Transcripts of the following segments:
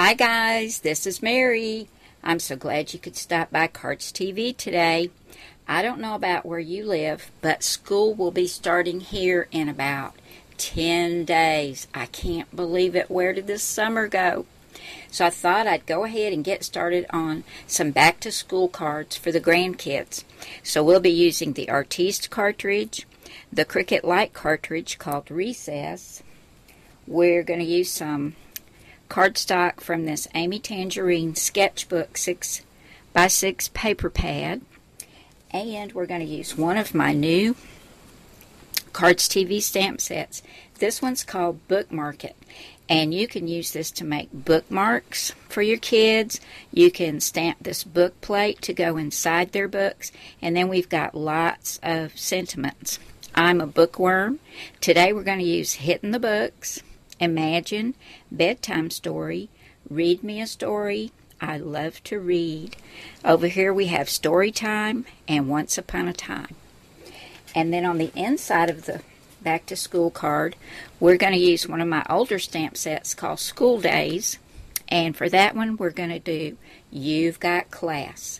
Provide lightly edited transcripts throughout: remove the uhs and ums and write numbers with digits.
Hi guys, this is Mary. I'm so glad you could stop by Cardz TV today. I don't know about where you live, but school will be starting here in about 10 days. I can't believe it. Where did this summer go? So I thought I'd go ahead and get started on some back to school cards for the grandkids. So we'll be using the Artiste cartridge, the Cricut Light cartridge called Recess. We're going to use some cardstock from this Amy Tangerine Sketchbook 6x6 paper pad. And we're going to use one of my new Cardz TV stamp sets. This one's called Bookmark It. And you can use this to make bookmarks for your kids. You can stamp this book plate to go inside their books. And then we've got lots of sentiments. I'm a bookworm. Today we're going to use Hitting the Books, Imagine, Bedtime Story, Read Me a Story, I Love to Read. Over here we have Story Time and Once Upon a Time. And then on the inside of the back to school card, we're going to use one of my older stamp sets called School Days. And for that one, we're going to do You've Got Class.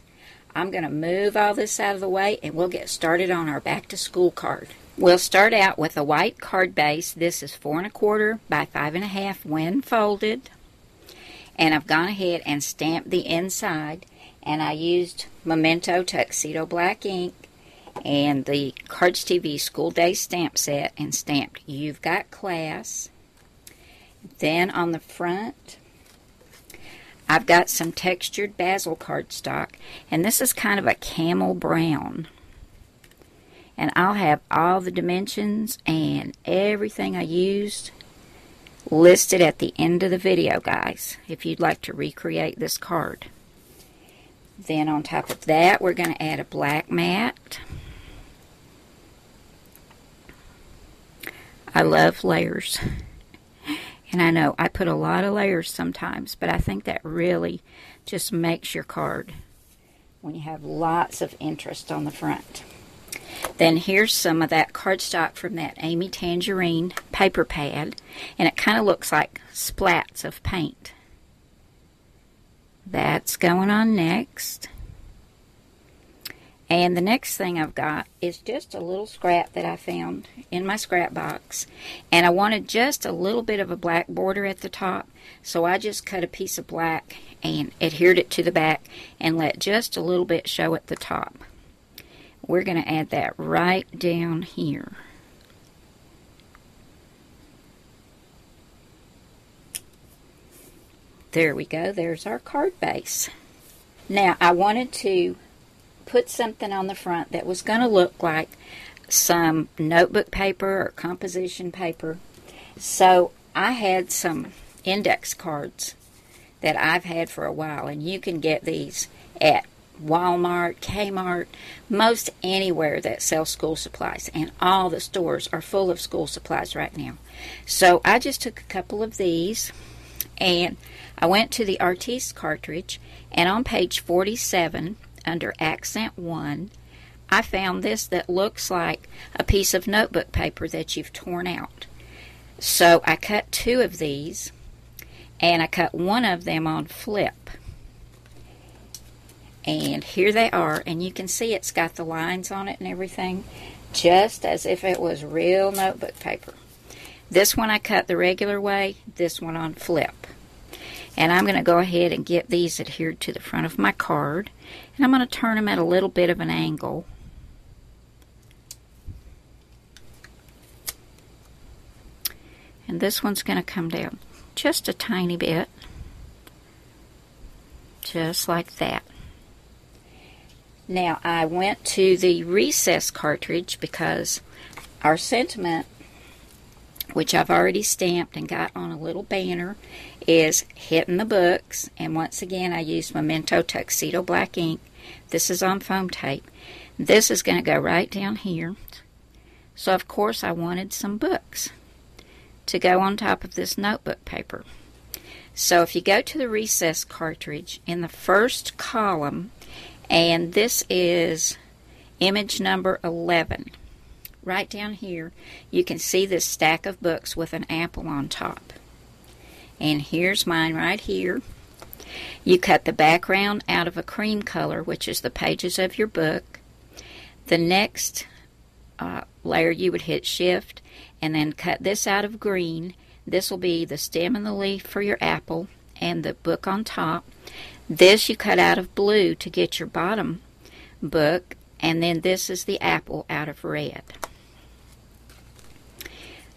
I'm going to move all this out of the way and we'll get started on our back to school card. We'll start out with a white card base. This is 4 1/4 by 5 1/2 when folded. And I've gone ahead and stamped the inside. And I used Memento Tuxedo Black ink and the Cardz TV School Day stamp set and stamped You've Got Class. Then on the front, I've got some textured basil cardstock. And this is kind of a camel brown. And I'll have all the dimensions and everything I used listed at the end of the video, guys, if you'd like to recreate this card. Then on top of that, we're going to add a black mat. I love layers. And I know I put a lot of layers sometimes, but I think that really just makes your card when you have lots of interest on the front. Then here's some of that cardstock from that Amy Tangerine paper pad, and it kind of looks like splats of paint. That's going on next. And the next thing I've got is just a little scrap that I found in my scrap box, and I wanted just a little bit of a black border at the top, so I just cut a piece of black and adhered it to the back and let just a little bit show at the top. We're going to add that right down here. There we go. There's our card base. Now, I wanted to put something on the front that was going to look like some notebook paper or composition paper. So, I had some index cards that I've had for a while, and you can get these at Walmart, Kmart, most anywhere that sells school supplies, and all the stores are full of school supplies right now. So I just took a couple of these and I went to the Artiste cartridge, and on page 47 under Accent 1 I found this that looks like a piece of notebook paper that you've torn out. So I cut 2 of these, and I cut one of them on flip. And here they are, and you can see it's got the lines on it and everything, just as if it was real notebook paper. This one I cut the regular way, this one on flip. And I'm going to go ahead and get these adhered to the front of my card, and I'm going to turn them at a little bit of an angle. And this one's going to come down just a tiny bit, just like that. Now, I went to the Recess cartridge because our sentiment, which I've already stamped and got on a little banner, is Hitting the Books. And once again, I used Memento Tuxedo Black ink. This is on foam tape. This is going to go right down here. So, of course, I wanted some books to go on top of this notebook paper. So, if you go to the Recess cartridge, in the first column, and this is image number 11. Right down here, you can see this stack of books with an apple on top. And here's mine right here. You cut the background out of a cream color, which is the pages of your book. The next layer you would hit shift and then cut this out of green. This will be the stem and the leaf for your apple and the book on top. This you cut out of blue to get your bottom book, and then this is the apple out of red.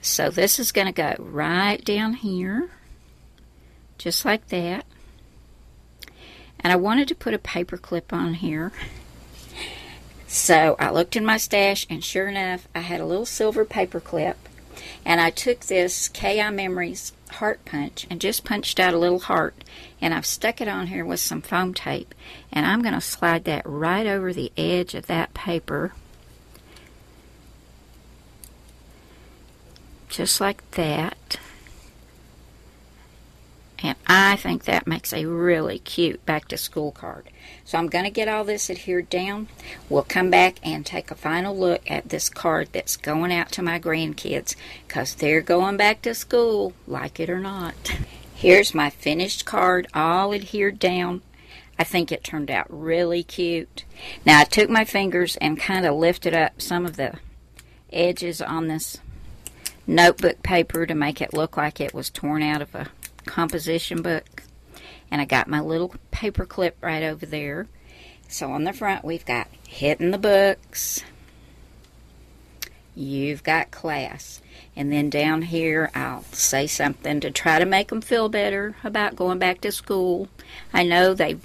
So this is going to go right down here, just like that. And I wanted to put a paper clip on here. So I looked in my stash, and sure enough, I had a little silver paper clip. And I took this K.I. Memories heart punch and just punched out a little heart. And I've stuck it on here with some foam tape. And I'm going to slide that right over the edge of that paper. Just like that. And I think that makes a really cute back-to-school card. So I'm going to get all this adhered down. We'll come back and take a final look at this card that's going out to my grandkids, because they're going back to school, like it or not. Here's my finished card, all adhered down. I think it turned out really cute. Now I took my fingers and kind of lifted up some of the edges on this notebook paper to make it look like it was torn out of a composition book, and I got my little paper clip right over there. So on the front we've got hitting the books, you've got class, and then down here I'll say something to try to make them feel better about going back to school. I know they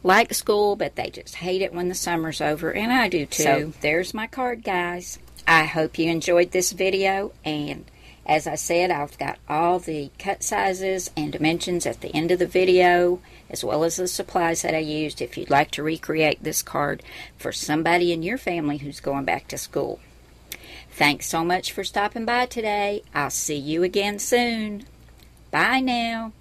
like school, but they just hate it when the summer's over, and I do too. So there's my card, guys. I hope you enjoyed this video, and as I said, I've got all the cut sizes and dimensions at the end of the video, as well as the supplies that I used if you'd like to recreate this card for somebody in your family who's going back to school. Thanks so much for stopping by today. I'll see you again soon. Bye now.